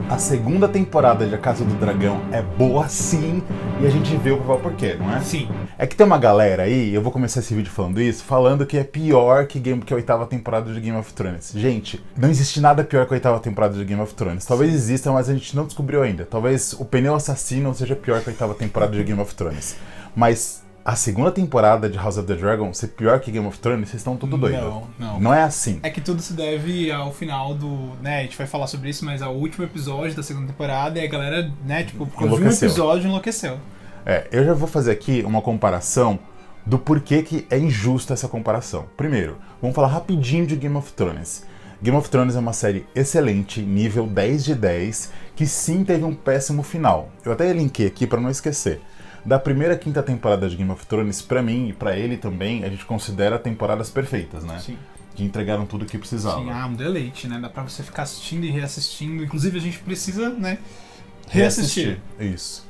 A segunda temporada de A Casa do Dragão é boa sim, e a gente vê o porquê, não é? Sim. É que tem uma galera aí, eu vou começar esse vídeo falando isso, falando que é pior que a oitava temporada de Game of Thrones. Gente, não existe nada pior que a oitava temporada de Game of Thrones. Talvez exista, mas a gente não descobriu ainda. Talvez o Pneu Assassino seja pior que a oitava temporada de Game of Thrones. Mas a segunda temporada de House of the Dragon ser pior que Game of Thrones, vocês estão tudo doido. Não. Não é assim. É que tudo se deve ao final do... né, a gente vai falar sobre isso, mas ao último episódio da segunda temporada e a galera, né, tipo, por causa de um episódio enlouqueceu. Eu já vou fazer aqui uma comparação do porquê que é injusta essa comparação. Primeiro, vamos falar rapidinho de Game of Thrones. Game of Thrones é uma série excelente, nível 10 de 10, que sim teve um péssimo final. Eu até linkei aqui para não esquecer. Da primeira à quinta temporada de Game of Thrones, pra mim e pra ele também, a gente considera temporadas perfeitas, né? Sim. Que entregaram tudo o que precisava. Sim, um deleite, né? Dá pra você ficar assistindo e reassistindo. Inclusive, a gente precisa, né, reassistir. Isso.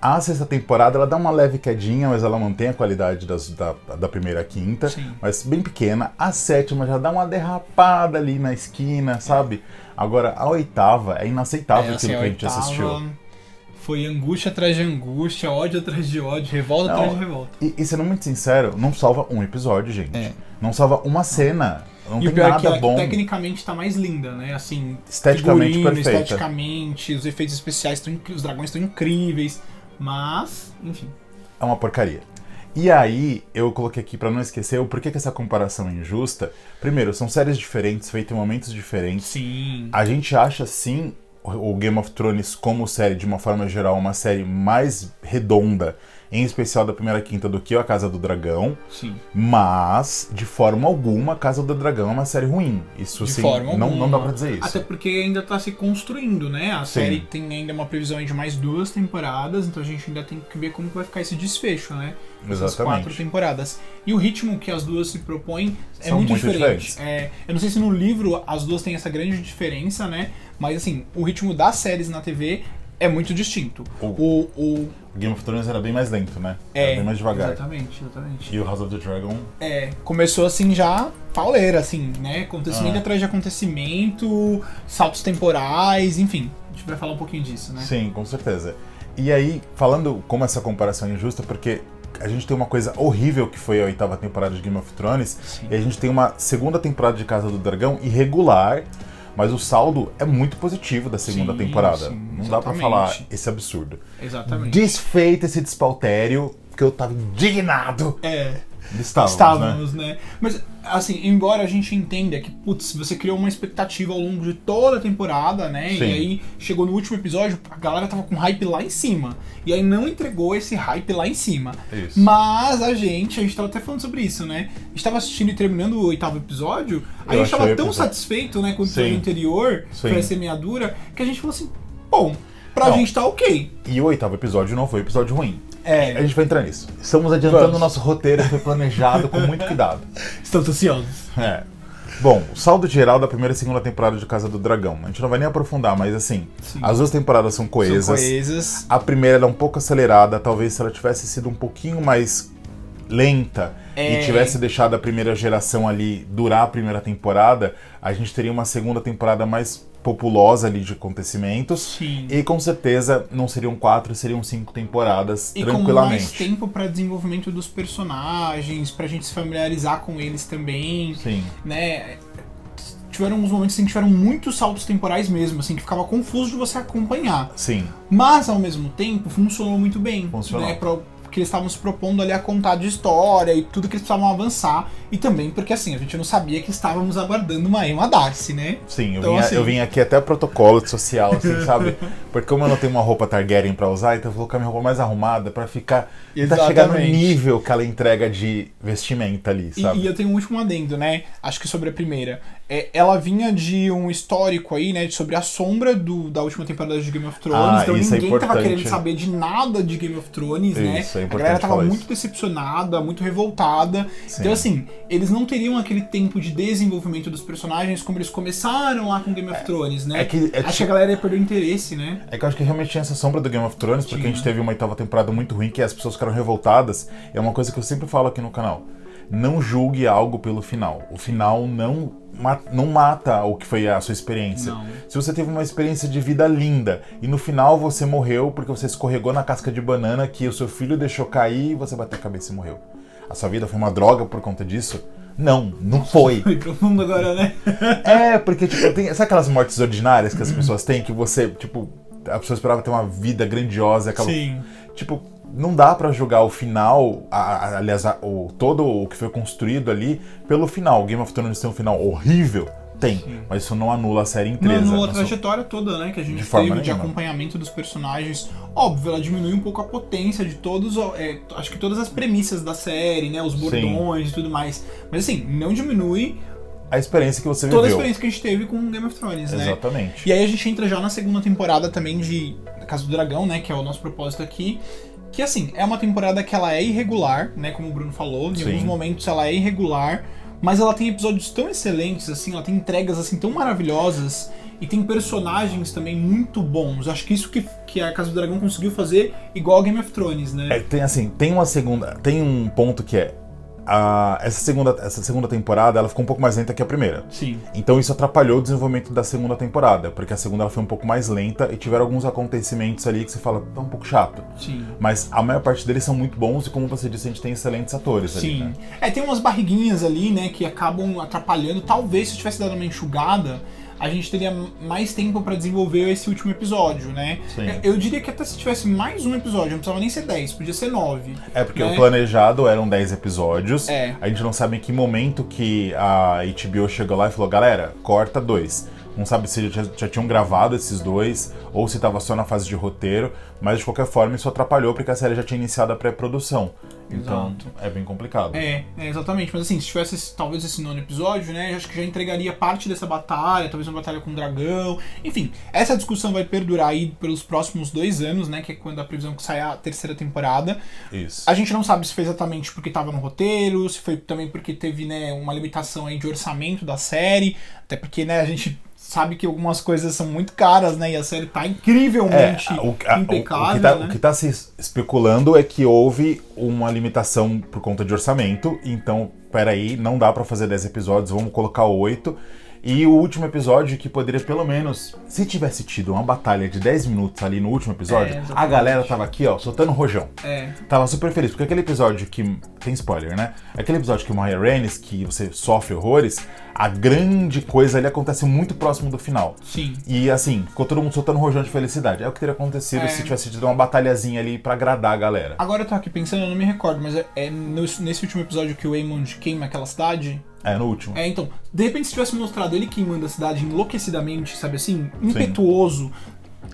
A sexta temporada, ela dá uma leve quedinha, mas ela mantém a qualidade da primeira à quinta. Sim. Mas bem pequena. A sétima já dá uma derrapada ali na esquina, sabe? Agora, a oitava é inaceitável aquilo que a gente assistiu. Foi angústia atrás de angústia, ódio atrás de ódio, revolta atrás de revolta. E sendo muito sincero, não salva um episódio, gente. Não salva uma cena. Não tem nada bom. Que tecnicamente tá mais linda, né? Assim, esteticamente perfeita. Esteticamente, os efeitos especiais os dragões estão incríveis, mas, enfim. É uma porcaria. E aí, eu coloquei aqui pra não esquecer o porquê que essa comparação é injusta. Primeiro, são séries diferentes, feitas em momentos diferentes. Sim. A gente acha, sim, o Game of Thrones como série, de uma forma geral, uma série mais redonda, em especial da primeira à quinta, do que A Casa do Dragão. Sim. Mas, de forma alguma, A Casa do Dragão é uma série ruim. Isso, sim, não dá pra dizer isso. Até porque ainda tá se construindo, né? A série tem ainda uma previsão de mais 2 temporadas, então a gente ainda tem que ver como vai ficar esse desfecho, né? Essas 4 temporadas. E o ritmo que as duas se propõem é muito diferente. Eu não sei se no livro as duas têm essa grande diferença, né? Mas assim, o ritmo das séries na TV é muito distinto. O Game of Thrones era bem mais lento, né? Era bem mais devagar. Exatamente. E o House of the Dragon... começou assim já pauleira, assim, né? Acontecimento atrás de acontecimento, saltos temporais, enfim. A gente vai falar um pouquinho disso, né? Sim, com certeza. E aí, falando como essa comparação é injusta, porque a gente tem uma coisa horrível que foi a oitava temporada de Game of Thrones, sim, e a gente tem uma segunda temporada de Casa do Dragão irregular, mas o saldo é muito positivo da segunda temporada. Sim, não dá pra falar esse absurdo. Exatamente. Desfeito esse despautério, que eu tava indignado. Estávamos, né? Mas, assim, embora a gente entenda que, putz, você criou uma expectativa ao longo de toda a temporada, né? Sim. E aí, chegou no último episódio, a galera tava com hype lá em cima. E aí não entregou esse hype lá em cima. Isso. Mas a gente tava até falando sobre isso, né? A gente tava assistindo e terminando o 8º episódio, a gente tava tão satisfeito, né, com o episódio anterior, foi a semeadura, que a gente falou assim, bom, pra gente tá ok. E o 8º episódio não foi um episódio ruim. A gente vai entrar nisso. Estamos adiantando o nosso roteiro, foi planejado com muito cuidado. Estamos ansiosos. Bom, o saldo geral da primeira e segunda temporada de Casa do Dragão. A gente não vai nem aprofundar, mas assim, as duas temporadas são coesas. A primeira era um pouco acelerada, talvez se ela tivesse sido um pouquinho mais lenta e tivesse deixado a primeira geração ali durar a primeira temporada, a gente teria uma segunda temporada mais populosa ali de acontecimentos. Sim. E com certeza não seriam 4, seriam 5 temporadas e tranquilamente. E com mais tempo para desenvolvimento dos personagens, pra gente se familiarizar com eles também. Sim. Né? Tiveram uns momentos assim que tiveram muitos saltos temporais mesmo, assim, que ficava confuso de você acompanhar. Sim. Mas ao mesmo tempo funcionou muito bem. Funcionou. Né? Porque eles estavam se propondo ali a contar de história e tudo que eles precisavam avançar. E também porque, assim, a gente não sabia que estávamos aguardando uma Darcy, né? Sim, então, eu vim aqui até protocolo social, assim, sabe? Porque como eu não tenho uma roupa Targaryen pra usar, então eu vou colocar minha roupa mais arrumada pra ficar... Pra chegar no nível que ela entrega de vestimenta ali, sabe? E eu tenho um último adendo, né? Acho que sobre a primeira. Ela vinha de um histórico aí, né? Sobre a sombra da última temporada de Game of Thrones. Então ninguém tava querendo saber de nada de Game of Thrones, né? A galera tava muito decepcionada, muito revoltada. Sim. Então, assim, eles não teriam aquele tempo de desenvolvimento dos personagens como eles começaram lá com Game of Thrones, né? Acho que a galera ia perder o interesse, né? É que eu acho que realmente tinha essa sombra do Game of Thrones, porque a gente teve uma oitava temporada muito ruim, que as pessoas ficaram revoltadas. É uma coisa que eu sempre falo aqui no canal. Não julgue algo pelo final. O final não mata o que foi a sua experiência. Não. Se você teve uma experiência de vida linda e no final você morreu porque você escorregou na casca de banana que o seu filho deixou cair e você bateu a cabeça e morreu. A sua vida foi uma droga por conta disso? Não foi. Foi profundo agora, né? Porque, tipo, sabe aquelas mortes ordinárias que as pessoas têm, que você, tipo, a pessoa esperava ter uma vida grandiosa, acaba... Sim. Tipo, não dá pra julgar o final, aliás, todo o que foi construído ali pelo final. Game of Thrones tem um final horrível? Tem, sim, mas isso não anula a série inteira. Não anula a trajetória toda, né, que a gente teve de acompanhamento dos personagens. Óbvio, ela diminui um pouco a potência de todos, acho que todas as premissas da série, né, os bordões, sim, e tudo mais. Mas assim, não diminui a experiência que você viveu. Toda a experiência que a gente teve com Game of Thrones, né? Exatamente. E aí a gente entra já na segunda temporada também de Casa do Dragão, né, que é o nosso propósito aqui. Que assim, é uma temporada que ela é irregular, né, como o Bruno falou. Em alguns momentos ela é irregular, mas ela tem episódios tão excelentes, assim, ela tem entregas assim tão maravilhosas e tem personagens também muito bons. Acho que isso que a Casa do Dragão conseguiu fazer igual a Game of Thrones, né? Tem um ponto que é essa segunda temporada ela ficou um pouco mais lenta que a primeira. Sim. Então isso atrapalhou o desenvolvimento da segunda temporada, porque a segunda ela foi um pouco mais lenta e tiveram alguns acontecimentos ali que você fala, tá um pouco chato. Sim. Mas a maior parte deles são muito bons e, como você disse, a gente tem excelentes atores. Sim. Ali, né? Tem umas barriguinhas ali, né, que acabam atrapalhando. Talvez se tivesse dado uma enxugada, a gente teria mais tempo pra desenvolver esse último episódio, né? Sim. Eu diria que até se tivesse mais um episódio, não precisava nem ser 10, podia ser 9. Porque o planejado eram 10 episódios. É. A gente não sabe em que momento que a HBO chegou lá e falou, galera, corta 2. Não sabe se já tinham gravado esses 2 ou se estava só na fase de roteiro, mas de qualquer forma isso atrapalhou porque a série já tinha iniciado a pré-produção. Então é bem complicado. Exatamente. Mas assim, se tivesse talvez esse 9º episódio, né, acho que já entregaria parte dessa batalha, talvez uma batalha com o dragão. Enfim, essa discussão vai perdurar aí pelos próximos 2 anos, né, que é quando a previsão que sai a 3ª temporada. Isso. A gente não sabe se foi exatamente porque estava no roteiro, se foi também porque teve, né, uma limitação aí de orçamento da série, até porque, né, a gente sabe que algumas coisas são muito caras, né? E a série tá incrivelmente impecável. O que tá se especulando é que houve uma limitação por conta de orçamento. Então, peraí, não dá pra fazer 10 episódios, vamos colocar 8. E o último episódio, que poderia pelo menos, se tivesse tido uma batalha de 10 minutos ali no último episódio, a galera tava aqui, ó, soltando rojão. Tava super feliz, porque aquele episódio que... Tem spoiler, né? Aquele episódio que morre a Rhaenys, que você sofre horrores, a grande coisa ali acontece muito próximo do final. Sim. E assim, ficou todo mundo soltando rojão de felicidade. É o que teria acontecido se tivesse tido uma batalhazinha ali pra agradar a galera. Agora eu tô aqui pensando, eu não me recordo, mas nesse último episódio que o Aemond queima aquela cidade... No último. Então, de repente se tivesse mostrado ele queimando a cidade enlouquecidamente, sabe assim, impetuoso,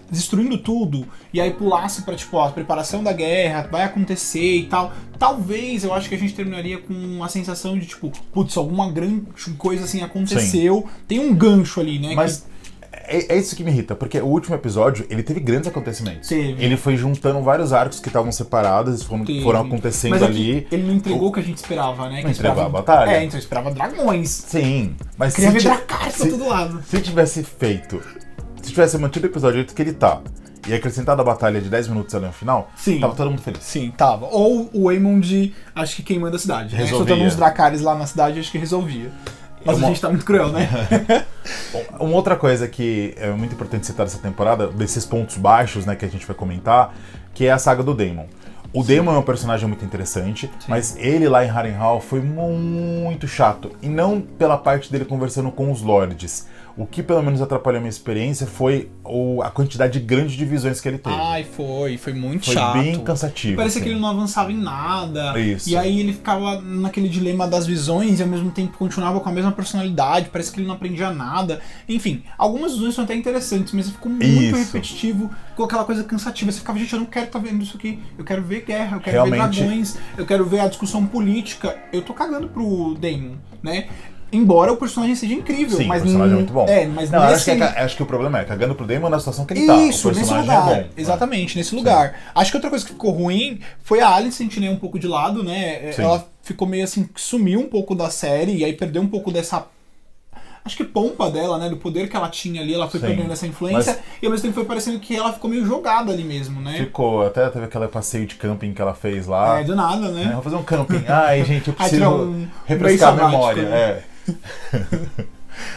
destruindo tudo, e aí pulasse pra, tipo, a preparação da guerra, vai acontecer e tal, talvez eu acho que a gente terminaria com uma sensação de, tipo, putz, alguma grande coisa assim aconteceu, tem um gancho ali, né? Mas é isso que me irrita, porque o último episódio, ele teve grandes acontecimentos. Teve. Ele foi juntando vários arcos que estavam separados, foram acontecendo. Mas ali. Ele não entregou o que a gente esperava, né? Não entregou a batalha. Então esperava dragões. Sim. Mas queria ver Dracarys pra todo lado. Se tivesse mantido o episódio do jeito que ele tá, e acrescentado a batalha de 10 minutos ali no final, tava todo mundo feliz. Sim, tava. Ou o Aemond, acho que queimando a cidade. Resolvia. Soltando uns Dracarys lá na cidade, acho que resolvia. Mas a gente tá muito cruel, né? Uma outra coisa que é muito importante citar dessa temporada, desses pontos baixos, né, que a gente vai comentar, que é a saga do Daemon. O Daemon é um personagem muito interessante, mas ele lá em Harrenhal foi muito chato. E não pela parte dele conversando com os lords. O que pelo menos atrapalhou a minha experiência foi a quantidade grande de visões que ele teve. Foi muito chato. Foi bem cansativo. Parecia que ele não avançava em nada. Isso. E aí ele ficava naquele dilema das visões e ao mesmo tempo continuava com a mesma personalidade. Parece que ele não aprendia nada. Enfim, algumas visões são até interessantes, mas ficou muito repetitivo, com aquela coisa cansativa. Você ficava, gente, eu não quero estar vendo isso aqui. Eu quero ver guerra, eu quero ver dragões, eu quero ver a discussão política. Eu tô cagando pro Daemon, né? Embora o personagem seja incrível. Sim, mas o personagem é muito bom. Mas acho que o problema é cagando pro Daemon na situação que ele tá. Isso, o personagem nesse lugar. É bom. Exatamente, nesse lugar. Acho que outra coisa que ficou ruim foi a Alicent, né, um pouco de lado, né? Sim. Ela ficou meio assim, sumiu um pouco da série e aí perdeu um pouco dessa... Acho que pompa dela, né? Do poder que ela tinha ali, ela foi perdendo essa influência. E ao mesmo tempo foi parecendo que ela ficou meio jogada ali mesmo, né? Ficou, até teve aquele passeio de camping que ela fez lá. Do nada, né? Vou fazer um camping. Ai, gente, eu preciso refrescar a memória.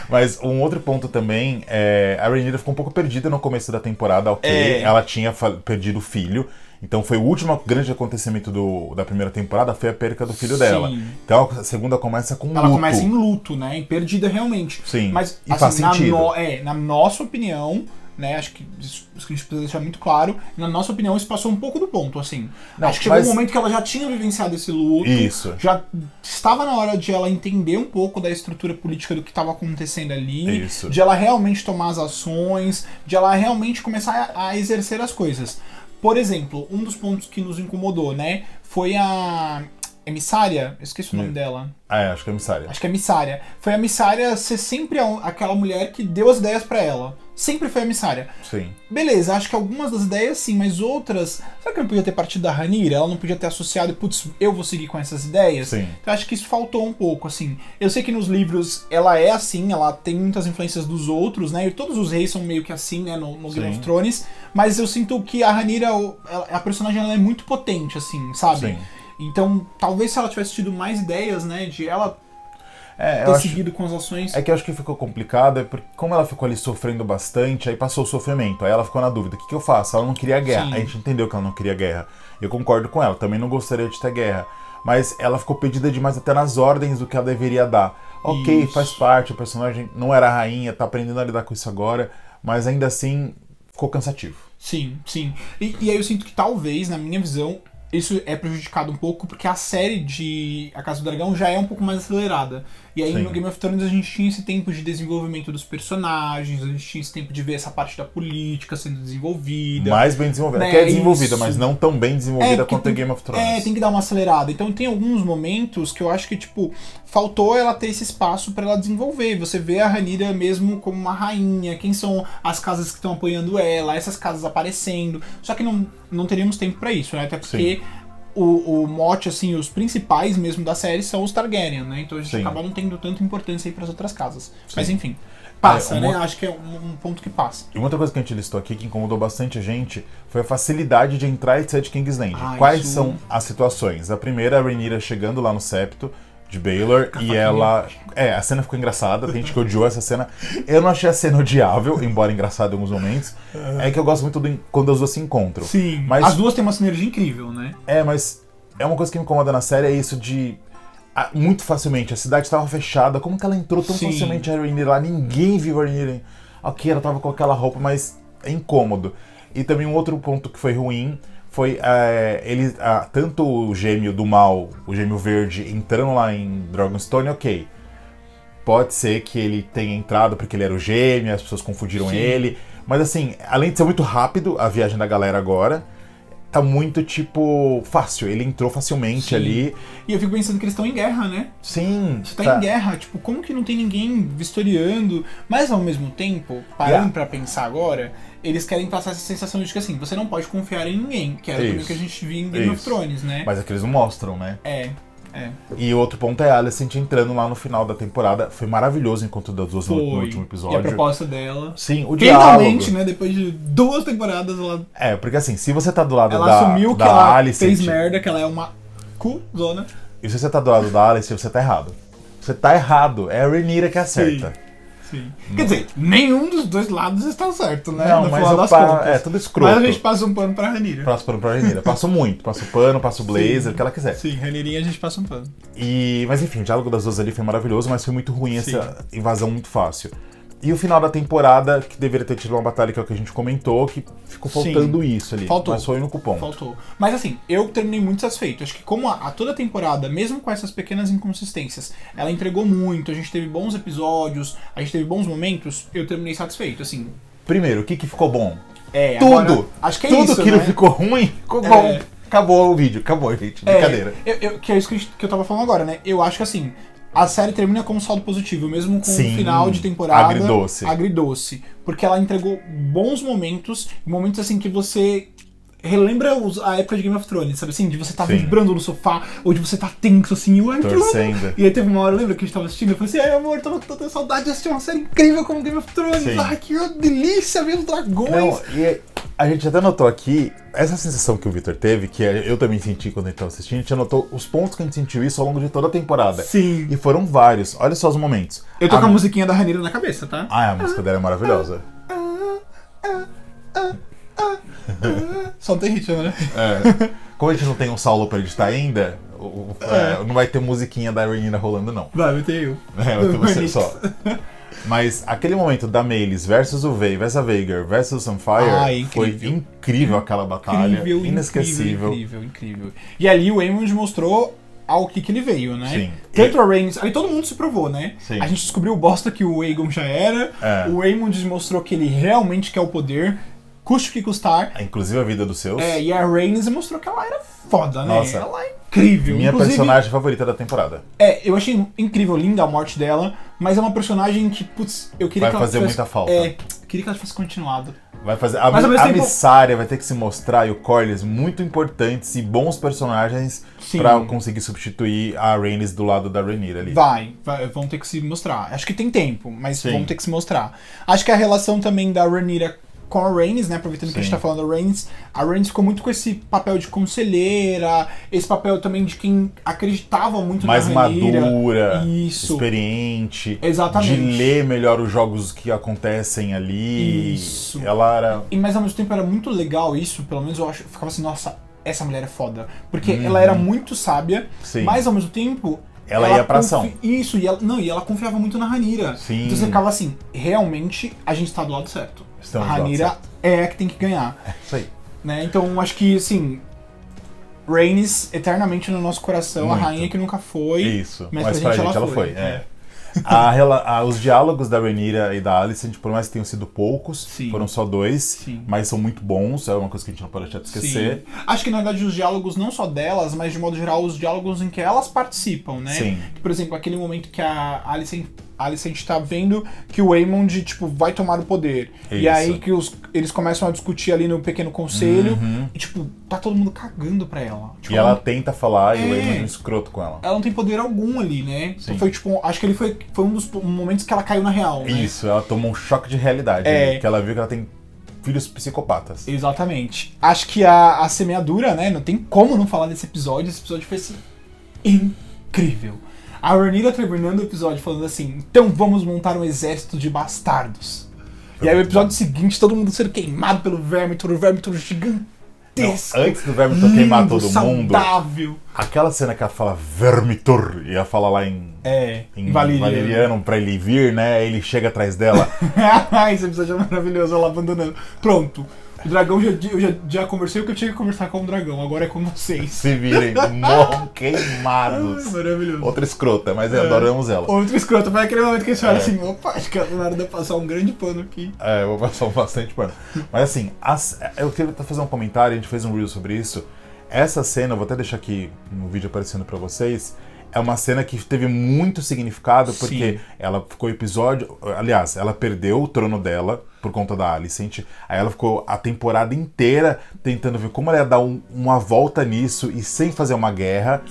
Mas um outro ponto também é a Rhaenyra ficou um pouco perdida no começo da temporada, ok? Ela tinha perdido o filho. Então foi o último grande acontecimento da primeira temporada, foi a perca do filho dela. Então a segunda começa com luto. Ela começa em luto, né? Perdida realmente. Sim, mas e faz sentido. Na nossa opinião, né? Acho que isso que a gente precisa deixar muito claro. Na nossa opinião, isso passou um pouco do ponto, assim. Não, acho que chegou um momento que ela já tinha vivenciado esse luto. Isso. Já estava na hora de ela entender um pouco da estrutura política do que estava acontecendo ali. Isso. De ela realmente tomar as ações. De ela realmente começar a exercer as coisas. Por exemplo, um dos pontos que nos incomodou, né? Foi a emissária. Eu esqueci o nome dela. Acho que é emissária. Acho que é emissária. Foi a emissária ser sempre aquela mulher que deu as ideias pra ela. Sempre foi a emissária. Sim. Beleza, acho que algumas das ideias sim, mas outras... Será que não podia ter partido da Rhaenyra? Ela não podia ter associado e, putz, eu vou seguir com essas ideias? Sim. Então acho que isso faltou um pouco, assim. Eu sei que nos livros ela é assim, ela tem muitas influências dos outros, né? E todos os reis são meio que assim, né? No Game of Thrones. Mas eu sinto que a Rhaenyra, a personagem, ela é muito potente, assim, sabe? Sim. Então, talvez se ela tivesse tido mais ideias, né? De ela... ter seguido com as ações. É que eu acho que ficou complicado, porque como ela ficou ali sofrendo bastante, aí passou o sofrimento, aí ela ficou na dúvida, o que eu faço? Ela não queria guerra, a gente entendeu que ela não queria guerra. Eu concordo com ela, também não gostaria de ter guerra, mas ela ficou perdida demais até nas ordens do que ela deveria dar. Ok, isso. Faz parte, o personagem não era a rainha, tá aprendendo a lidar com isso agora, mas ainda assim ficou cansativo. Sim, sim. E aí eu sinto que talvez, na minha visão, isso é prejudicado um pouco porque a série de A Casa do Dragão já é um pouco mais acelerada. E aí no Game of Thrones a gente tinha esse tempo de desenvolvimento dos personagens, a gente tinha esse tempo de ver essa parte da política sendo desenvolvida. Mais bem desenvolvida. Né? Que é desenvolvida, mas não tão bem desenvolvida quanto Game of Thrones. Tem que dar uma acelerada. Então tem alguns momentos que eu acho que, tipo, faltou ela ter esse espaço pra ela desenvolver. Você vê a Rhaenyra mesmo como uma rainha, quem são as casas que estão apoiando ela, essas casas aparecendo. Só que não teríamos tempo pra isso, né? Até porque... O mote, assim, os principais mesmo da série são os Targaryen, né? Então a gente acaba não tendo tanta importância aí pras outras casas. Mas enfim, passa, né? Acho que é um ponto que passa. E uma outra coisa que a gente listou aqui, que incomodou bastante a gente, foi a facilidade de entrar e sair de King's Landing. Quais são as situações? A primeira, a Rhaenyra chegando lá no septo de Baelor, e ela... a cena ficou engraçada, tem gente que odiou essa cena. Eu não achei a cena odiável, embora engraçada em alguns momentos. É que eu gosto muito quando as duas se encontram. Sim, mas as duas têm uma sinergia incrível, né? Mas é uma coisa que me incomoda na série, é isso de... muito facilmente, a cidade estava fechada, como que ela entrou tão facilmente a Rhaenyra lá? Ninguém viu a Rhaenyra. Ok, ela tava com aquela roupa, mas é incômodo. E também um outro ponto que foi ruim foi tanto o gêmeo do mal, o gêmeo verde, entrando lá em Dragonstone, ok. Pode ser que ele tenha entrado porque ele era o gêmeo, as pessoas confundiram ele. Mas assim, além de ser muito rápido a viagem da galera agora, tá muito, tipo, fácil. Ele entrou facilmente ali. E eu fico pensando que eles estão em guerra, né? Sim. Você tá em guerra, tipo, como que não tem ninguém vistoriando? Mas ao mesmo tempo, parando pra pensar agora, eles querem passar essa sensação de que assim, você não pode confiar em ninguém, que era também o que a gente via em Game of Thrones, né? Mas é que eles não mostram, né? É. E outro ponto é a Alicent entrando lá no final da temporada. Foi maravilhoso o encontro das duas no último episódio. E a proposta dela. Sim, o finalmente, né? Depois de 2 temporadas ela... porque assim, se você tá do lado ela assumiu que ela Alicent, fez merda, que ela é uma cuzona. E se você tá do lado da Alicent, você tá errado. Você tá errado. É a Rhaenyra que acerta. Sim. Quer dizer, nenhum dos dois lados está certo, né? Não, mas tudo escroto. Mas a gente passa um pano pra Rhaenyra. Passa pano pra Rhaenyra. Passo muito. Passo pano, passo blazer, o que ela quiser. Sim, Rhaenyrinha a gente passa um pano. Mas enfim, o diálogo das duas ali foi maravilhoso, mas foi muito ruim essa invasão muito fácil. E o final da temporada, que deveria ter tido uma batalha, que é o que a gente comentou, que ficou faltando isso ali. Faltou. Mas foi o único ponto. Faltou. Mas assim, eu terminei muito satisfeito. Acho que como toda a temporada, mesmo com essas pequenas inconsistências, ela entregou muito, a gente teve bons episódios, a gente teve bons momentos, eu terminei satisfeito, assim. Primeiro, o que ficou bom? Tudo! Agora, acho que é tudo isso, que né? não ficou ruim, ficou bom. Acabou o vídeo, acabou, gente. Brincadeira. Que é isso que eu tava falando agora, né? Eu acho que assim, a série termina com um saldo positivo, mesmo com o final de temporada agridoce. Porque ela entregou bons momentos assim que você relembra a época de Game of Thrones, sabe assim? De você tá vibrando no sofá, ou de você tá tenso assim, torcendo. E aí teve uma hora, lembra que a gente tava assistindo? Eu falei assim, amor, tô tendo saudade de assistir uma série incrível como Game of Thrones. Sim. Ai, que delícia ver os dragões. Não, A gente até notou aqui, essa sensação que o Victor teve, que eu também senti quando a gente tava assistindo, a gente anotou os pontos que a gente sentiu isso ao longo de toda a temporada. Sim. E foram vários. Olha só os momentos. Eu tô com a musiquinha da Rhaenyra na cabeça, tá? Ah, a música dela é maravilhosa. Só não tem ritmo, né? É. Como a gente não tem um Saulo pra editar ainda, não vai ter musiquinha da Rhaenyra rolando, não. Vai ter eu. Vai ter você só. Mas aquele momento da Meleys versus o Vesa Veigar versus Sunfire foi incrível aquela batalha. Inesquecível. Incrível. E ali o Aemond mostrou ao que ele veio, né? Sim. Tanto a Rhaenys, ali todo mundo se provou, né? Sim. A gente descobriu o bosta que o Aegon já era. O Aemond mostrou que ele realmente quer o poder, custe o que custar. Inclusive a vida dos seus. E a Rhaenys mostrou que ela era foda, né? Nossa. Ela é incrível. Minha personagem favorita da temporada. Eu achei incrível, linda a morte dela, mas é uma personagem que, putz, eu queria que ela fazer muita falta. Queria que ela tivesse continuado. Vai fazer. A Missária vai ter que se mostrar, e o Corlys, muito importantes e bons personagens pra conseguir substituir a Rhaenys do lado da Rhaenyra ali. Vão ter que se mostrar. Acho que tem tempo, mas vão ter que se mostrar. Acho que a relação também da Rhaenyra com a Rhaenys, né, aproveitando que a gente tá falando da Rhaenys, a Rhaenys ficou muito com esse papel de conselheira, esse papel também de quem acreditava muito mais na Rhaenyra. Madura, experiente, exatamente, de ler melhor os jogos que acontecem ali. Isso. Ela era... Mas ao mesmo tempo era muito legal isso, pelo menos eu ficava assim, nossa, essa mulher é foda. Porque ela era muito sábia, mas ao mesmo tempo... Ela ia pra ação. Isso, e ela confiava muito na Rhaenyra. Sim. Então você ficava assim, realmente a gente tá do lado certo. Estamos a Rhaenyra é a que tem que ganhar. Isso aí. Né? Então acho que, assim, Rhaenys eternamente no nosso coração, muito. A rainha que nunca foi. Isso, mas pra gente ela foi. Os diálogos da Rhaenyra e da Alicent, por mais que tenham sido poucos, foram só 2, mas são muito bons, é uma coisa que a gente não pode deixar de esquecer. Sim. Acho que na verdade os diálogos não só delas, mas de modo geral os diálogos em que elas participam, né? Sim. Por exemplo, aquele momento que a Alicent tá vendo que o Aemond, tipo, vai tomar o poder. Isso. E aí que eles começam a discutir ali no pequeno conselho e, tipo, tá todo mundo cagando pra ela. Tipo, e ela tenta falar e o Aemond é um escroto com ela. Ela não tem poder algum ali, né? Então foi, tipo, acho que ele foi um dos momentos que ela caiu na real, né? Isso, ela tomou um choque de realidade. Que ela viu que ela tem filhos psicopatas. Exatamente. Acho que a semeadura, né? Não tem como não falar desse episódio. Esse episódio foi, assim, incrível. A Rhaenyra terminando o episódio falando assim, então vamos montar um exército de bastardos. E aí o episódio seguinte, todo mundo sendo queimado pelo Vermithor, o Vermithor gigantesco. Antes do Vermithor queimar todo mundo, saudável. Aquela cena que ela fala Vermithor, ia falar lá em valeriano pra ele vir, né? Ele chega atrás dela. Esse episódio é maravilhoso, ela abandonando. Pronto. O dragão, eu já conversei o que eu tinha que conversar com o dragão, agora é com vocês. Se virem, morram queimados. Maravilhoso. Outra escrota, mas adoramos ela. Outra escrota, foi aquele momento que eles falam assim, opa, acho que é na hora de eu passar um grande pano aqui. Eu vou passar bastante pano. Mas assim, eu queria fazer um comentário, a gente fez um reel sobre isso. Essa cena, eu vou até deixar aqui no vídeo aparecendo pra vocês, é uma cena que teve muito significado, porque ela ficou aliás, ela perdeu o trono dela por conta da Alicent, aí ela ficou a temporada inteira tentando ver como ela ia dar uma volta nisso e sem fazer uma guerra.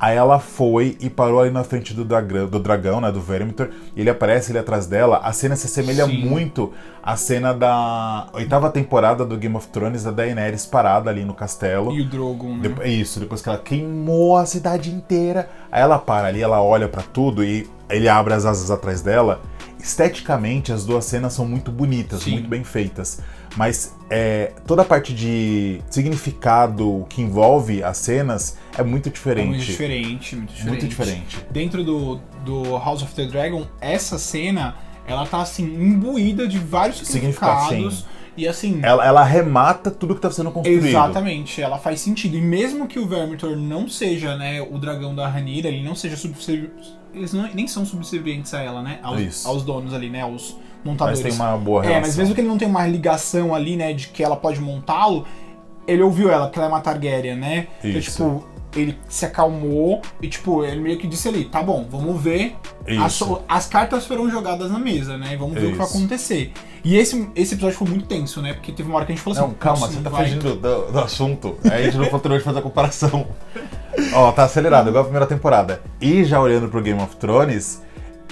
Aí ela foi e parou ali na frente do dragão, né, do Vermithor, e ele aparece ali atrás dela. A cena se assemelha muito à cena da 8ª temporada do Game of Thrones, da Daenerys parada ali no castelo. E o Drogon, né? Depois que ela queimou a cidade inteira, aí ela para ali, ela olha pra tudo e ele abre as asas atrás dela. Esteticamente, as duas cenas são muito bonitas, muito bem feitas. Mas toda a parte de significado que envolve as cenas é muito diferente. Muito diferente. Dentro do House of the Dragon, essa cena, ela tá assim, imbuída de vários significados. E assim... Ela arremata tudo que tá sendo construído. Exatamente, ela faz sentido. E mesmo que o Vermithor não seja, né, o dragão da Rhaenyra, ele não seja eles nem são subservientes a ela, né? Aos donos ali, né? Aos montadores. Mas tem uma boa relação. Mas mesmo que ele não tenha uma ligação ali, né? De que ela pode montá-lo, ele ouviu ela, que ela é uma Targaryen, né? Então, tipo, ele se acalmou e, tipo, ele meio que disse ali, tá bom, vamos ver. As cartas foram jogadas na mesa, né? Vamos ver o que vai acontecer. E esse episódio foi muito tenso, né? Porque teve uma hora que a gente falou assim... Não, calma, você tá fugindo do assunto. Aí a gente não continuou de fazer a comparação. Tá acelerado, igual a primeira temporada. E já olhando pro Game of Thrones,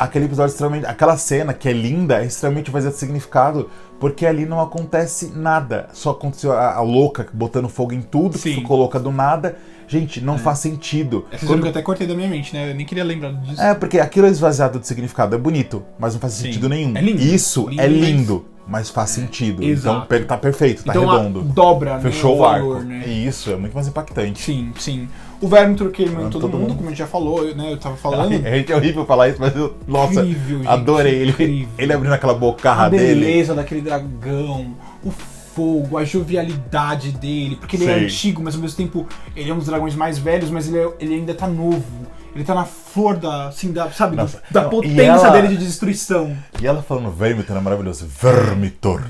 aquele episódio extremamente... Aquela cena que é linda é extremamente vazia de significado, porque ali não acontece nada. Só aconteceu a louca botando fogo em tudo, que ficou louca do nada. Gente, não faz sentido. Essa cena que eu até cortei da minha mente, né? Eu nem queria lembrar disso. Porque aquilo é esvaziado de significado. É bonito, mas não faz sentido nenhum. É lindo. Isso é lindo, mas faz sentido. Exato. Então tá perfeito, tá então, redondo. Dobra, fechou o valor, o arco. Né? E isso é muito mais impactante. Sim. O Vermithor queimando todo mundo, como a gente já falou, né? Eu tava falando. É horrível falar isso, mas eu, nossa, incrível, adorei ele. Incrível. Ele abrindo aquela bocarra dele. A beleza daquele dragão, o fogo, a jovialidade dele, porque ele é antigo, mas ao mesmo tempo ele é um dos dragões mais velhos, mas ele ainda tá novo. Ele tá na flor sabe, da potência dele de destruição. E ela falando Vermithor é maravilhoso. Vermithor.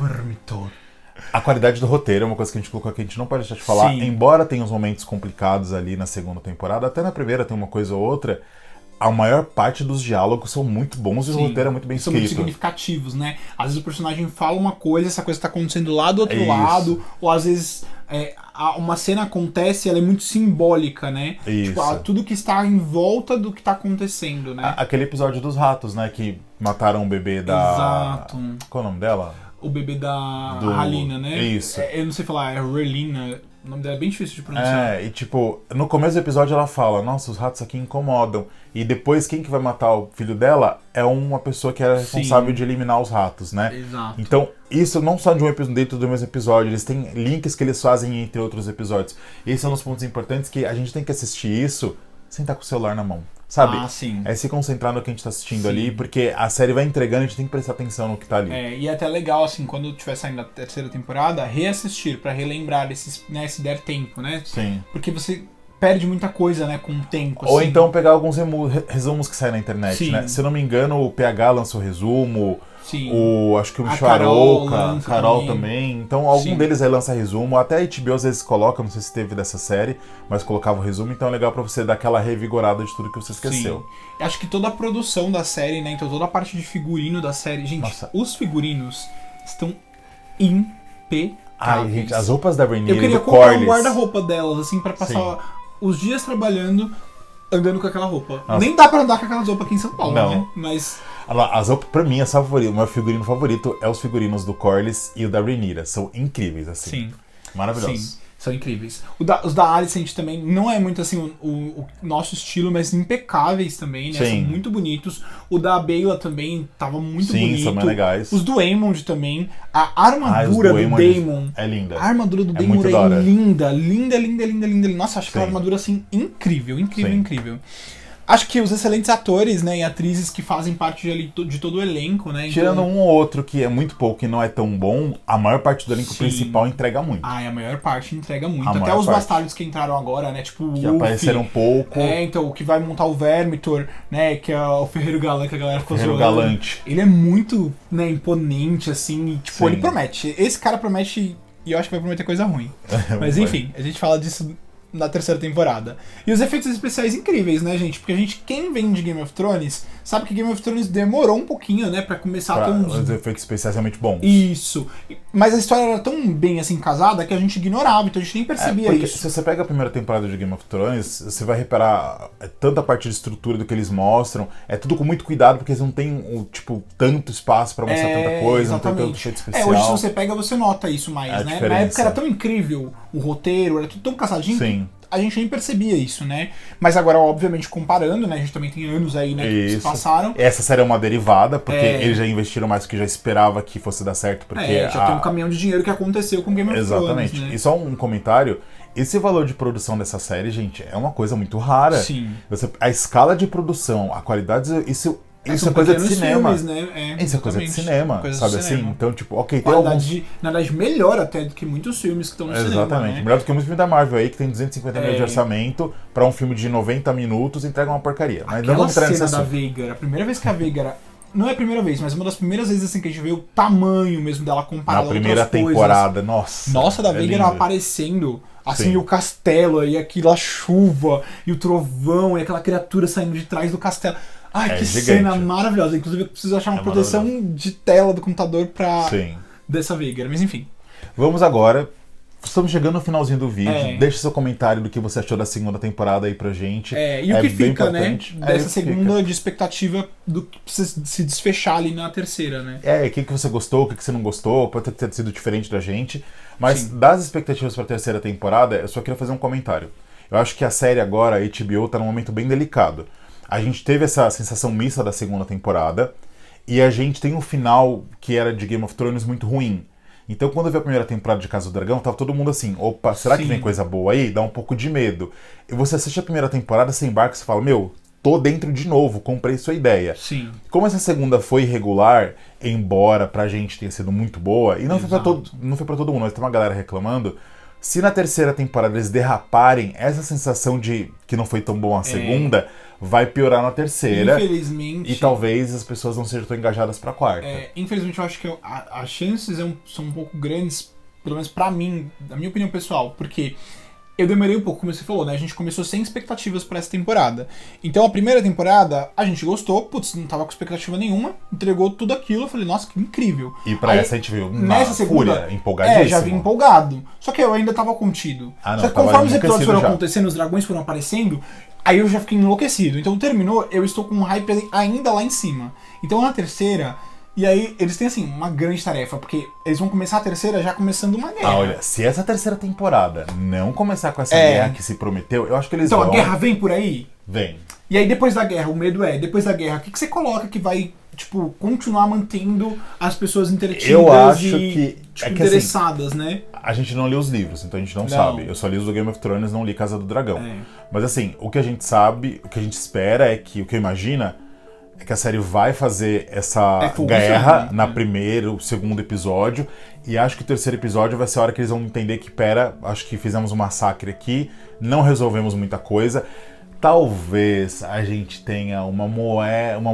A qualidade do roteiro é uma coisa que a gente colocou aqui, a gente não pode deixar de falar. Embora tenha uns momentos complicados ali na segunda temporada, até na primeira tem uma coisa ou outra, a maior parte dos diálogos são muito bons e o roteiro é muito bem escrito. São muito significativos, né? Às vezes o personagem fala uma coisa, essa coisa tá acontecendo lá do outro lado, ou às vezes uma cena acontece e ela é muito simbólica, né? Isso. Tipo, tudo que está em volta do que tá acontecendo, né? Aquele episódio dos ratos, né? Que mataram o bebê da... Exato. Qual é o nome dela? O bebê da Halina, né? Isso. Eu não sei falar, é Relina. O nome dela é bem difícil de pronunciar. E tipo, no começo do episódio ela fala, nossa, os ratos aqui incomodam. E depois quem que vai matar o filho dela é uma pessoa que é responsável de eliminar os ratos, né? Exato. Então, isso não só de um episódio dentro do mesmo episódio, eles têm links que eles fazem entre outros episódios. Esse é um dos pontos importantes que a gente tem que assistir isso sem estar com o celular na mão. Sabe? É se concentrar no que a gente tá assistindo ali, porque a série vai entregando, a gente tem que prestar atenção no que tá ali. E é até legal, assim, quando estiver saindo a terceira temporada, reassistir, pra relembrar se der tempo, né? Sim. Porque você perde muita coisa, né, com o tempo. Ou assim. então pegar alguns resumos que saem na internet, né? Se eu não me engano, o PH lançou resumo, acho que o Michel Arouca, Carol também. Então algum deles aí lança resumo, até a HBO às vezes coloca, não sei se teve dessa série, mas colocava o resumo, então é legal pra você dar aquela revigorada de tudo que você esqueceu. Eu acho que toda a produção da série, né, então toda a parte de figurino da série, gente, os figurinos estão impecáveis. Ai, gente, as roupas da Rhaenyra eu queria do comprar Corlys. um guarda-roupa delas, assim, pra passar os dias trabalhando, andando com aquela roupa. Nossa. Nem dá pra andar com aquelas roupas aqui em São Paulo, né? Mas... As roupas, pra mim, o meu figurino favorito é os figurinos do Corlys e o da Rhaenyra. São incríveis, assim. Sim. Maravilhosos. Sim, são incríveis. Os da Alicent também não é muito assim o nosso estilo, mas impecáveis também, né? São muito bonitos. O da Baela também tava muito bonito. São bem legais. Os do Aemond também. A armadura do Daemon é linda. A armadura do Daemon é linda. Linda. Nossa, acho que é uma armadura assim incrível. Acho que os excelentes atores, né, e atrizes que fazem parte de todo o elenco, né? Tirando um ou outro que é muito pouco e não é tão bom, a maior parte do elenco principal entrega muito. A maior parte entrega muito. Até os bastardos que entraram agora, né? Tipo o que apareceram um pouco. Então, o que vai montar o Vermithor, né? Que é o Ferreiro Galã, que a galera ficou zoando. Galante. Ele é muito, né, imponente, assim. E, tipo, ele promete. Esse cara promete, e eu acho que vai prometer coisa ruim. Mas enfim, a gente fala disso na terceira temporada. E os efeitos especiais incríveis, né, gente? Porque quem vem de Game of Thrones, sabe que Game of Thrones demorou um pouquinho, né, pra começar a ter uns... Os efeitos especiais realmente bons. Isso. Mas a história era tão bem, assim, casada, que a gente ignorava, então a gente nem percebia isso. Se você pega a primeira temporada de Game of Thrones, você vai reparar tanta parte de estrutura do que eles mostram, é tudo com muito cuidado, porque eles não têm, tipo, tanto espaço pra mostrar tanta coisa, exatamente. Não tem tanto efeito especial. Hoje se você pega, você nota isso mais, né? Na época era tão incrível o roteiro, era tudo tão casadinho. Sim. A gente nem percebia isso, né? Mas agora, obviamente, comparando, né? A gente também tem anos aí, né, que se passaram. Essa série é uma derivada, porque eles já investiram mais do que já esperava que fosse dar certo, porque... já tem um caminhão de dinheiro que aconteceu com Game of Thrones, exatamente. né? E só um comentário, esse valor de produção dessa série, gente, é uma coisa muito rara. Sim. A escala de produção, a qualidade, isso é coisa de cinema. Filmes, né? Isso é coisa de cinema, sabe assim? Então, tipo, ok, tem na verdade, melhor até do que muitos filmes que estão no cinema. Exatamente. Né? Melhor do que muitos filmes da Marvel aí, que tem 250 milhões de orçamento, pra um filme de 90 minutos entrega uma porcaria. Mas não vamos entrar nesse assunto. Da Veigar, a primeira vez que a Veigar... Não é a primeira vez, mas uma das primeiras vezes assim, que a gente vê o tamanho mesmo dela comparada a outras coisas. Na primeira temporada, nossa. Nossa, da Veigar aparecendo, assim, o castelo, e aquela chuva, e o trovão, e aquela criatura saindo de trás do castelo. Ai, que gigante. Cena maravilhosa. Inclusive, eu preciso achar uma proteção de tela do computador dessa Veigar. Mas enfim. Vamos agora estamos chegando no finalzinho do vídeo. Deixa seu comentário do que você achou da segunda temporada aí pra gente. E o que fica, né? Dessa segunda de expectativa do que precisa se desfechar ali na terceira, né? O que você gostou, o que você não gostou, pode ter sido diferente da gente. Mas das expectativas pra terceira temporada, eu só queria fazer um comentário. Eu acho que a série agora, a HBO, tá num momento bem delicado. A gente teve essa sensação mista da segunda temporada e a gente tem um final que era de Game of Thrones muito ruim. Então, quando eu vi a primeira temporada de Casa do Dragão, tava todo mundo assim, opa, será que vem coisa boa aí? Dá um pouco de medo. E você assiste a primeira temporada, você embarca e você fala, meu, tô dentro de novo, comprei sua ideia. Sim. Como essa segunda foi irregular, embora pra gente tenha sido muito boa, e não foi pra todo mundo, mas tem uma galera reclamando, se na terceira temporada eles derraparem, essa sensação de que não foi tão bom a segunda, vai piorar na terceira. Infelizmente. E talvez as pessoas não sejam tão engajadas pra quarta. Infelizmente eu acho que as chances são um pouco grandes, pelo menos pra mim, na minha opinião pessoal, porque eu demorei um pouco, como você falou, né? A gente começou sem expectativas pra essa temporada. Então a primeira temporada, a gente gostou, não tava com expectativa nenhuma, entregou tudo aquilo, eu falei, nossa, que incrível. E pra essa a gente viu nessa segunda, fúria, empolgadíssimo. Já vim empolgado. Só que eu ainda tava contido. Só que conforme os episódios foram acontecendo, os dragões foram aparecendo, aí eu já fiquei enlouquecido. Então terminou, eu estou com um hype ainda lá em cima. Então na terceira... E aí, eles têm, assim, uma grande tarefa, porque eles vão começar a terceira já começando uma guerra. Olha, se essa terceira temporada não começar com essa guerra que se prometeu, eu acho que eles vão... Então, a guerra vem por aí? Vem. E aí, depois da guerra, o medo depois da guerra, o que você coloca que vai, tipo, continuar mantendo as pessoas entretidas eu acho que interessadas, assim, né? A gente não lê os livros, então a gente não sabe. Eu só li os do Game of Thrones, não li Casa do Dragão. Mas assim, o que a gente sabe, o que a gente espera é que, o que eu imagino... é que a série vai fazer essa guerra na primeiro, segundo episódio, e acho que o terceiro episódio vai ser a hora que eles vão entender que, acho que fizemos um massacre aqui, não resolvemos muita coisa, talvez a gente tenha uma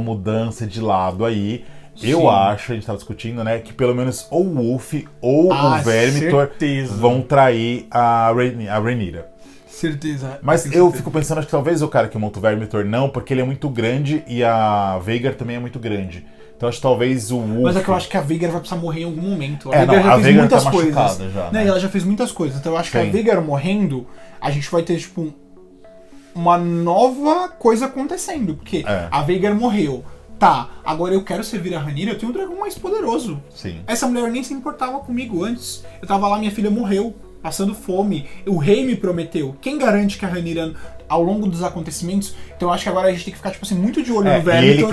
mudança de lado aí. Eu acho, a gente estava discutindo, né, que pelo menos ou o Wolf ou o Vermitor vão trair a Rhaenyra. Certeza. Mas eu fico pensando, acho que talvez o cara que monta o Vermitor não, porque ele é muito grande e a Vhagar também é muito grande. Então acho que talvez o Wolf... Mas é que eu acho que a Vhagar vai precisar morrer em algum momento. A Vhagar já fez muitas coisas. Já, né? Ela já fez muitas coisas. Então eu acho que a Vhagar morrendo, a gente vai ter, tipo, uma nova coisa acontecendo. Porque a Vhagar morreu. Tá, agora eu quero servir a Rhaenyra, eu tenho um dragão mais poderoso. Sim. Essa mulher nem se importava comigo antes. Eu tava lá, minha filha morreu. Passando fome, o rei me prometeu. Quem garante que a Rhaenyra, ao longo dos acontecimentos... Então eu acho que agora a gente tem que ficar tipo assim, muito de olho no Vermitor,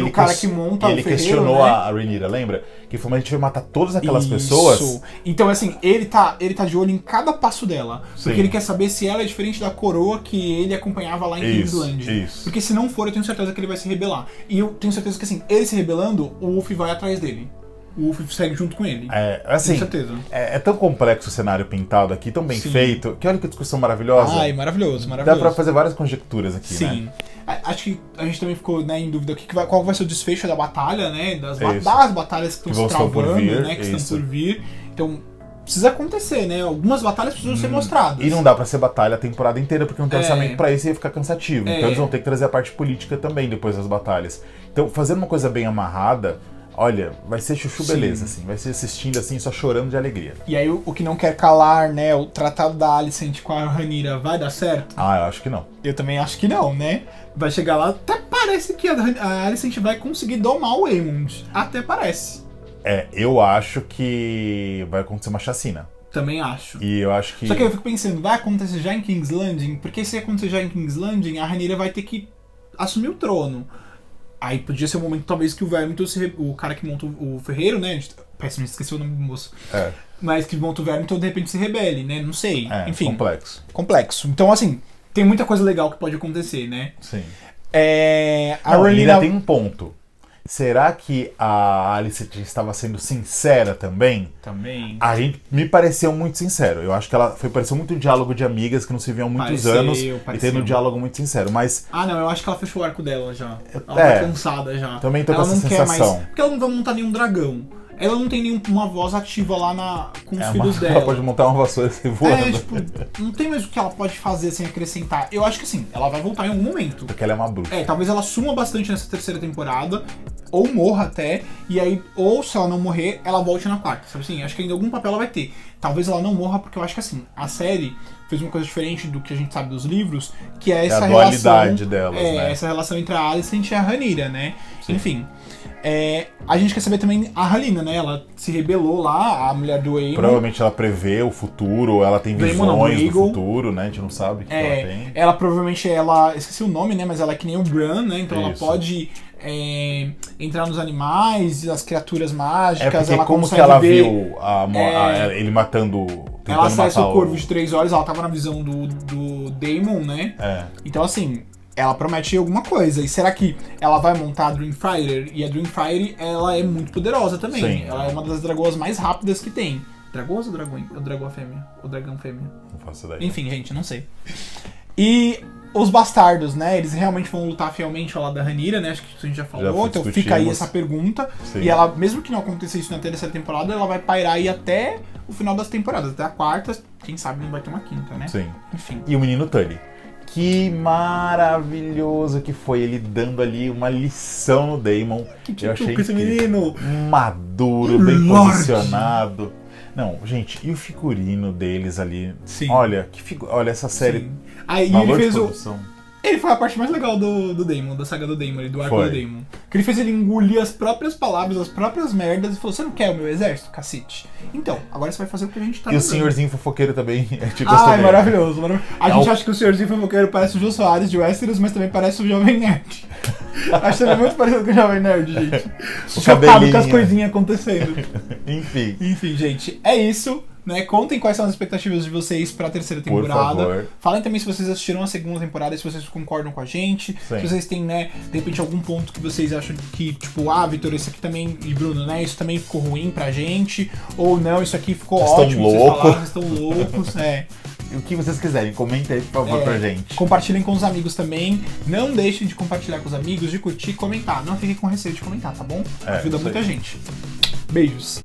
no cara que monta o ferreiro, questionou, né? a Rhaenyra, lembra? Que foi, mas a gente vai matar todas aquelas pessoas. Então assim, ele tá de olho em cada passo dela. Porque ele quer saber se ela é diferente da coroa que ele acompanhava lá em Kingsland. Porque se não for, eu tenho certeza que ele vai se rebelar. E eu tenho certeza que assim, ele se rebelando, o Wolf vai atrás dele. O Wolf segue junto com ele. Assim, com certeza. É tão complexo o cenário pintado aqui, tão bem feito, que olha que discussão maravilhosa. Maravilhoso. Dá pra fazer várias conjecturas aqui, né? Acho que a gente também ficou, né, em dúvida qual vai ser o desfecho da batalha, né? Das batalhas que estão se travando, né? Que estão por vir. Então, precisa acontecer, né? Algumas batalhas precisam ser mostradas. E não dá pra ser batalha a temporada inteira, porque não tem orçamento pra isso e ia ficar cansativo. Então eles vão ter que trazer a parte política também depois das batalhas. Então, fazendo uma coisa bem amarrada, olha, vai ser chuchu beleza, assim. Vai ser assistindo assim, só chorando de alegria. E aí o que não quer calar, né? O tratado da Alicent com a Rhaenyra vai dar certo? Eu acho que não. Eu também acho que não, né? Vai chegar lá, até parece que a Alicent vai conseguir domar o Aemond. Até parece. Eu acho que vai acontecer uma chacina. Também acho. E eu acho que... Só que eu fico pensando, vai acontecer já em King's Landing? Porque se acontecer já em King's Landing, a Rhaenyra vai ter que assumir o trono. Aí podia ser o momento, talvez, que o Vermitor, o cara que monta o ferreiro, né? Péssimo, esqueci o nome do moço. Mas que monta o Vermitor, de repente, se rebele, né? Não sei. Enfim. Complexo. Então, assim, tem muita coisa legal que pode acontecer, né? Sim. A Rhaenyra tem um ponto. Será que a Alicent estava sendo sincera também? Também. Me pareceu muito sincero. Eu acho que pareceu muito um diálogo de amigas que não se viam há muitos anos e tendo um diálogo muito sincero, mas... não, eu acho que ela fechou o arco dela já. Ela tá cansada já. Também tô com essa sensação. Porque ela não vai montar nenhum dragão. Ela não tem nenhuma voz ativa lá com os filhos dela. Ela pode montar uma vassoura e voando. Não tem mais o que ela pode fazer sem acrescentar. Eu acho que assim, ela vai voltar em algum momento. Porque ela é uma bruxa. Talvez ela suma bastante nessa terceira temporada. ou morra até, e aí, ou se ela não morrer, ela volte na quarta, sabe assim? Acho que ainda algum papel ela vai ter. Talvez ela não morra, porque eu acho que assim, a série fez uma coisa diferente do que a gente sabe dos livros, que é essa a relação... dualidade delas, né? Essa relação entre a Alicent e a Rhaenyra, né? Sim. Enfim... a gente quer saber também a Rhalyna, né? Ela se rebelou lá, a mulher do Aemon. Provavelmente ela prevê o futuro, ou ela tem visões do futuro, né? A gente não sabe o que ela tem. Ela provavelmente, esqueci o nome, né? Mas ela é que nem o Bran, né? Então ela pode entrar nos animais, as criaturas mágicas. Ela como que ela viu ele matando... Ela acessa o Corvo de 3 Olhos, ela tava na visão do Daemon, né? Então assim... Ela promete alguma coisa. E será que ela vai montar a Dreamfire? E a Dreamfire, ela é muito poderosa também. Sim, ela é uma das dragoas mais rápidas que tem. Dragoas ou dragão? Ou dragão fêmea? Ou dragão fêmea? Não faço ideia. Enfim, gente, não sei. E os bastardos, né? Eles realmente vão lutar fielmente ao lado da Rhaenyra, né? Acho que isso a gente já falou. Então fica aí essa pergunta. Sim. E ela, mesmo que não aconteça isso na terceira temporada, ela vai pairar aí até o final das temporadas. Até a quarta, quem sabe não vai ter uma quinta, né? Sim. Enfim. E o menino Tully. Que maravilhoso que foi ele dando ali uma lição no Daemon. Eu achei esse menino maduro, bem posicionado. Não, gente, e o figurino deles ali? Sim. Olha, olha essa série. Sim. Aí ele fez Ele foi a parte mais legal do Daemon, da saga do Daemon, do arco do Daemon. Que ele fez ele engolir as próprias palavras, as próprias merdas e falou: você não quer o meu exército, cacete? Então, agora você vai fazer o que a gente tá fazendo. E o senhorzinho fofoqueiro também. É maravilhoso. A gente acha que o senhorzinho fofoqueiro parece o Jô Soares de Westeros, mas também parece o Jovem Nerd. Acho também muito parecido com o Jovem Nerd, gente. Chocado com as coisinhas acontecendo. Enfim, gente, é isso. Né? Contem quais são as expectativas de vocês pra terceira temporada. Por favor. Falem também se vocês assistiram a segunda temporada, se vocês concordam com a gente. Sim. Se vocês têm, né, de repente, algum ponto que vocês acham que, tipo, Vitor, isso aqui também, e Bruno, né, isso também ficou ruim pra gente. Ou não, isso aqui ficou ótimo. Vocês estão loucos. E o que vocês quiserem, comentem aí, por favor, pra gente. Compartilhem com os amigos também. Não deixem de compartilhar com os amigos, de curtir e comentar. Não fiquem com receio de comentar, tá bom? Ajuda muita gente. Beijos.